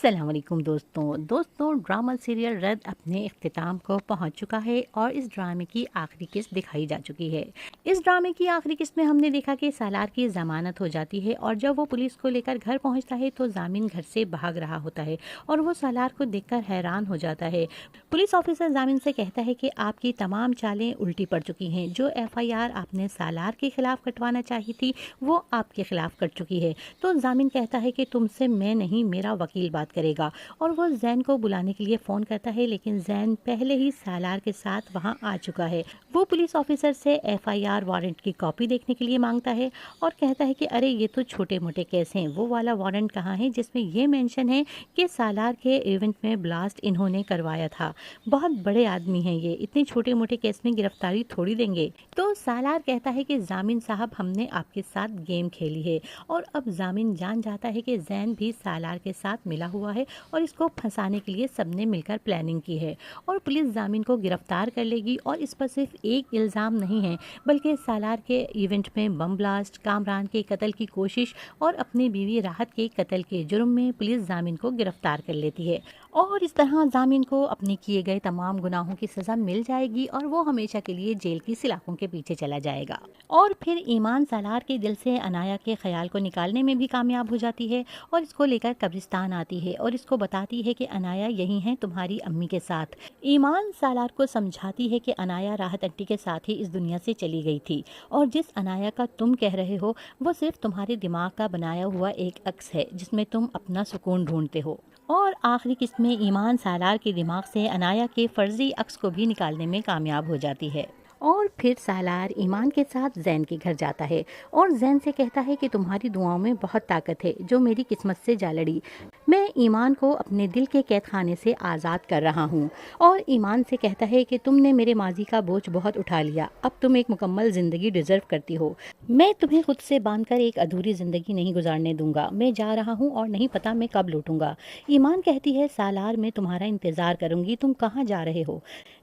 السلام علیکم دوستوں ڈرامہ سیریل رد اپنے اختتام کو پہنچ چکا ہے اور اس ڈرامے کی آخری قسط دکھائی جا چکی ہے۔ اس ڈرامے کی آخری قسط میں ہم نے دیکھا کہ سالار کی ضمانت ہو جاتی ہے اور جب وہ پولیس کو لے کر گھر پہنچتا ہے تو ضامن گھر سے بھاگ رہا ہوتا ہے اور وہ سالار کو دیکھ کر حیران ہو جاتا ہے۔ پولیس آفیسر ضامن سے کہتا ہے کہ آپ کی تمام چالیں الٹی پڑ چکی ہیں، جو FIR آپ نے سالار کے خلاف کٹوانا چاہی تھی وہ آپ کے خلاف کٹ چکی ہے۔ تو ضامن کہتا ہے کہ تم سے میں نہیں، میرا وکیل بات کرے گا، اور وہ زین کو بلانے کے لیے فون کرتا ہے، لیکن زین پہلے ہی سالار کے ساتھ وہاں آ چکا ہے۔ وہ پولیس آفیسر سے FIR وارنٹ کی کاپی دیکھنے کے لیے مانگتا ہے اور کہتا ہے کہ ارے یہ تو چھوٹے موٹے کیس ہیں، وہ والا وارنٹ کہاں ہے جس میں یہ مینشن ہے کہ سالار کے ایونٹ میں بلاسٹ انہوں نے کروایا تھا۔ بہت بڑے آدمی ہیں یہ، اتنے چھوٹے موٹے کیس میں گرفتاری تھوڑی دیں گے۔ تو سالار کہتا ہے کہ ضامن صاحب ہم نے آپ کے ساتھ گیم کھیلی ہے، اور اب ضامن جان جاتا ہے کہ زین بھی سالار کے ساتھ ملا ہوا ہے اور اس کو پھنسانے کے لیے سب نے مل کر پلاننگ کی ہے، اور پولیس ضامن کو گرفتار کر لے گی۔ اور اس پر صرف ایک الزام نہیں ہے بلکہ سالار کے ایونٹ میں بم بلاسٹ، کامران کے قتل کی کوشش اور اپنی بیوی راحت کے قتل کے جرم میں پولیس ضامن کو گرفتار کر لیتی ہے، اور اس طرح ضامن کو اپنے کیے گئے تمام گناہوں کی سزا مل جائے گی اور وہ ہمیشہ کے لیے جیل کی سلاخوں کے پیچھے چلا جائے گا۔ اور پھر ایمان سالار کے دل سے انایا کے خیال کو نکالنے میں بھی کامیاب ہو جاتی ہے اور اس کو لے کر قبرستان آتی ہے اور اس کو بتاتی ہے کہ انایا یہی ہیں تمہاری امی کے ساتھ۔ ایمان سالار کو سمجھاتی ہے کہ انایا راحت انٹی کے ساتھ ہی اس دنیا سے چلی گئی تھی، اور جس انایا کا تم کہہ رہے ہو وہ صرف تمہارے دماغ کا بنایا ہوا ایک عکس ہے جس میں تم اپنا سکون ڈھونڈتے ہو۔ اور آخری قسط میں ایمان سالار کے دماغ سے انایا کے فرضی عکس کو بھی نکالنے میں کامیاب ہو جاتی ہے، اور پھر سالار ایمان کے ساتھ زین کے گھر جاتا ہے اور زین سے کہتا ہے کہ تمہاری دعاؤں میں بہت طاقت ہے جو میری قسمت سے جا لڑی، میں ایمان کو اپنے دل کے قید خانے سے آزاد کر رہا ہوں۔ اور ایمان سے کہتا ہے کہ تم نے میرے ماضی کا بوجھ بہت اٹھا لیا، اب تم ایک مکمل زندگی ڈیزرو کرتی ہو، میں تمہیں خود سے باندھ کر ایک ادھوری زندگی نہیں گزارنے دوں گا، میں جا رہا ہوں اور نہیں پتا میں کب لوٹوں گا۔ ایمان کہتی ہے سالار میں تمہارا انتظار کروں گی، تم کہاں جا رہے ہو؟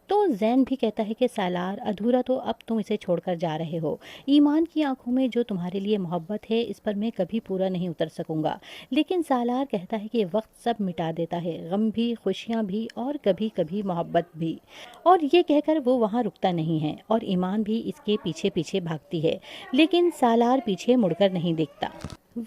تو زین بھی کہتا ہے کہ سالار ادھورا تو اب تم اسے چھوڑ کر جا رہے ہو، ایمان کی آنکھوں میں جو تمہارے لیے محبت ہے اس پر میں کبھی پورا نہیں اتر سکوں گا۔ لیکن سالار کہتا ہے کہ وقت سب مٹا دیتا ہے، غم بھی، خوشیاں بھی، اور کبھی کبھی محبت بھی، اور یہ کہہ کر وہ وہاں رکتا نہیں ہے اور ایمان بھی اس کے پیچھے پیچھے بھاگتی ہے، لیکن سالار پیچھے مڑ کر نہیں دیکھتا۔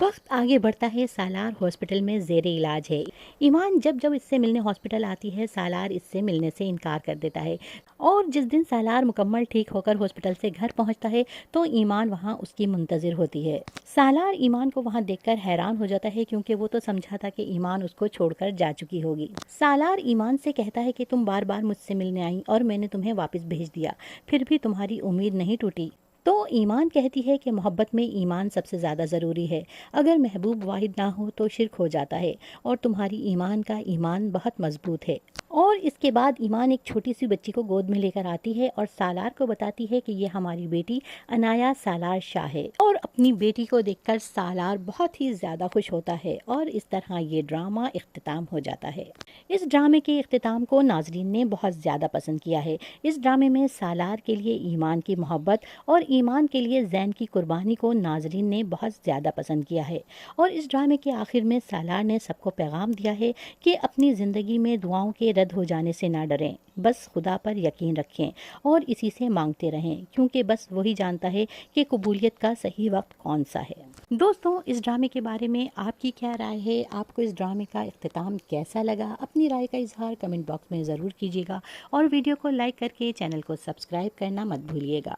وقت آگے بڑھتا ہے، سالار ہاسپٹل میں زیر علاج ہے۔ ایمان جب اس سے ملنے ہاسپٹل آتی ہے سالار اس سے ملنے سے انکار کر دیتا ہے، اور جس دن سالار مکمل ٹھیک ہو کر ہاسپٹل سے گھر پہنچتا ہے تو ایمان وہاں اس کی منتظر ہوتی ہے۔ سالار ایمان کو وہاں دیکھ کر حیران ہو جاتا ہے کیونکہ وہ تو سمجھا تھا کہ ایمان اس کو چھوڑ کر جا چکی ہوگی۔ سالار ایمان سے کہتا ہے کہ تم بار بار مجھ سے ملنے آئی اور میں نے تمہیں واپس بھیج دیا، پھر بھی تمہاری امید نہیں ٹوٹی۔ تو ایمان کہتی ہے کہ محبت میں ایمان سب سے زیادہ ضروری ہے، اگر محبوب واحد نہ ہو تو شرک ہو جاتا ہے، اور تمہاری ایمان کا ایمان بہت مضبوط ہے۔ اور اس کے بعد ایمان ایک چھوٹی سی بچی کو گود میں لے کر آتی ہے اور سالار کو بتاتی ہے کہ یہ ہماری بیٹی انایا سالار شاہ ہے، اور اپنی بیٹی کو دیکھ کر سالار بہت ہی زیادہ خوش ہوتا ہے، اور اس طرح یہ ڈرامہ اختتام ہو جاتا ہے۔ اس ڈرامے کے اختتام کو ناظرین نے بہت زیادہ پسند کیا ہے۔ اس ڈرامے میں سالار کے لیے ایمان کی محبت اور ایمان کے لیے زین کی قربانی کو ناظرین نے بہت زیادہ پسند کیا ہے، اور اس ڈرامے کے آخر میں سالار نے سب کو پیغام دیا ہے کہ اپنی زندگی میں دعاؤں کے رد ہو جانے سے نہ ڈریں، بس خدا پر یقین رکھیں اور اسی سے مانگتے رہیں، کیونکہ بس وہی جانتا ہے کہ قبولیت کا صحیح وقت کون سا ہے۔ دوستوں اس ڈرامے کے بارے میں آپ کی کیا رائے ہے؟ آپ کو اس ڈرامے کا اختتام کیسا لگا؟ اپنی رائے کا اظہار کمنٹ باکس میں ضرور کیجیے گا، اور ویڈیو کو لائک کر کے چینل کو سبسکرائب کرنا مت بھولیے گا۔